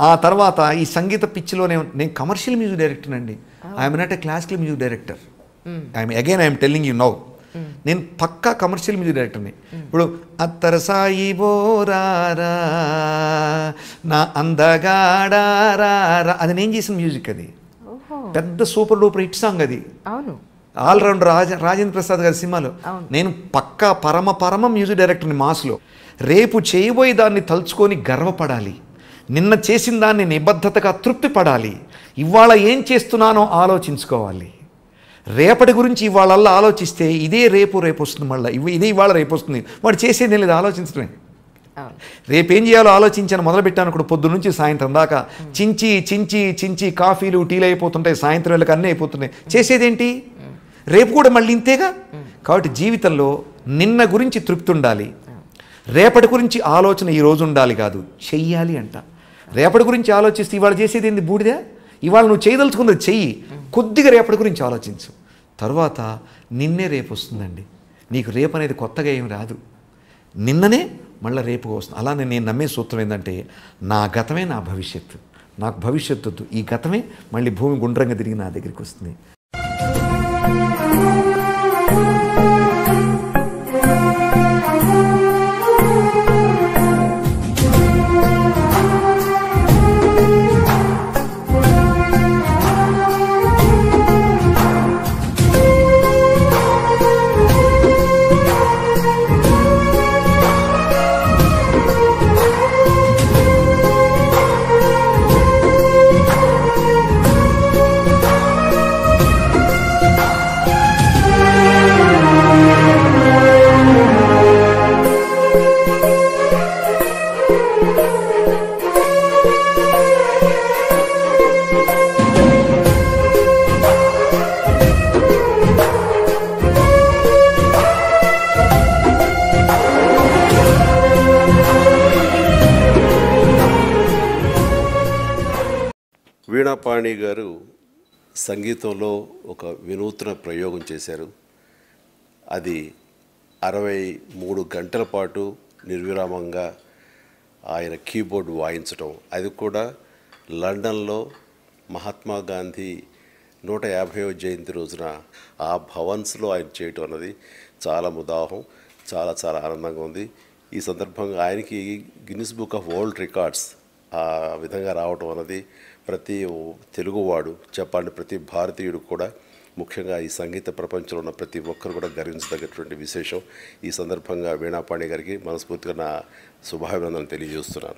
ఆ తర్వాత ఈ సంగీత పిచ్చిలోనే నేను కమర్షియల్ మ్యూజిక్ డైరెక్టర్ అండి. I'm not a classical music director. I'm telling you now. నేను పక్కా కమర్షియల్ మ్యూజిక్ డైరెక్టర్ని. ఇప్పుడు అత్తర సాయి బోరారా నా అందగాడారా అది నేను చేసిన మ్యూజిక్. అది పెద్ద సూపర్ డూపర్ హిట్ సాంగ్. అది ఆల్రౌండర్ రాజేంద్ర ప్రసాద్ గారి సినిమాలో. నేను పక్కా పరమ మ్యూజిక్ డైరెక్టర్ని మాస్లో. రేపు చేయబోయే దాన్ని తలుచుకొని గర్వపడాలి, నిన్న చేసిన దాన్ని నిబద్ధతగా తృప్తి పడాలి, ఇవాళ ఏం చేస్తున్నానో ఆలోచించుకోవాలి. రేపటి గురించి ఇవాళల్లా ఆలోచిస్తే ఇదే రేపు వస్తుంది, మళ్ళీ ఇదే ఇవాళ రేపు వస్తుంది. వాడు చేసేది లేదు, ఆలోచించడమే. రేపేం చేయాలో ఆలోచించాను మొదలుపెట్టాను కూడా. పొద్దు నుంచి సాయంత్రం దాకా చించి చించి చించి కాఫీలు టీలు అయిపోతుంటాయి, సాయంత్రం వేళకి అన్నీ అయిపోతున్నాయి. చేసేదేంటి? రేపు కూడా మళ్ళీ ఇంతేగా. కాబట్టి జీవితంలో నిన్న గురించి తృప్తి ఉండాలి, రేపటి గురించి ఆలోచన ఈ రోజు ఉండాలి కాదు, చెయ్యాలి అంట. రేపటి గురించి ఆలోచిస్తే ఇవాళ చేసేది ఏంది? బూడిదా. ఇవాళ నువ్వు చేయదలుచుకున్నది చెయ్యి, కొద్దిగా రేపటి గురించి ఆలోచించు, తర్వాత నిన్నే రేపు వస్తుందండి. నీకు రేపు అనేది కొత్తగా ఏమి రాదు, నిన్ననే మళ్ళీ రేపు వస్తుంది. అలానే నేను నమ్మే సూత్రం ఏంటంటే నా గతమే నా భవిష్యత్తు. నాకు భవిష్యత్తు వద్దు, ఈ గతమే మళ్ళీ భూమి గుండ్రంగా తిరిగి నా దగ్గరికి వస్తుంది. వీణాపాణి గారు సంగీతంలో ఒక వినూత్న ప్రయోగం చేశారు. అది 63 గంటల పాటు నిర్విరామంగా ఆయన కీబోర్డ్ వాయించడం, అది కూడా లండన్లో మహాత్మా గాంధీ 150వ జయంతి రోజున ఆ భవన్స్లో ఆయన చేయటం అన్నది చాలా ముదాహం, చాలా చాలా ఆనందంగా ఉంది. ఈ సందర్భంగా ఆయనకి Guinness book of world records ఆ విధంగా రావటం అన్నది ప్రతి తెలుగువాడు చెప్పాలి, ప్రతి భారతీయుడు కూడా, ముఖ్యంగా ఈ సంగీత ప్రపంచంలో ఉన్న ప్రతి ఒక్కరు కూడా గర్వించదగ్గటువంటి విశేషం. ఈ సందర్భంగా వీణాపాణి గారికి మనస్ఫూర్తిగా నా శుభాభినందనలు తెలియజేస్తున్నాను.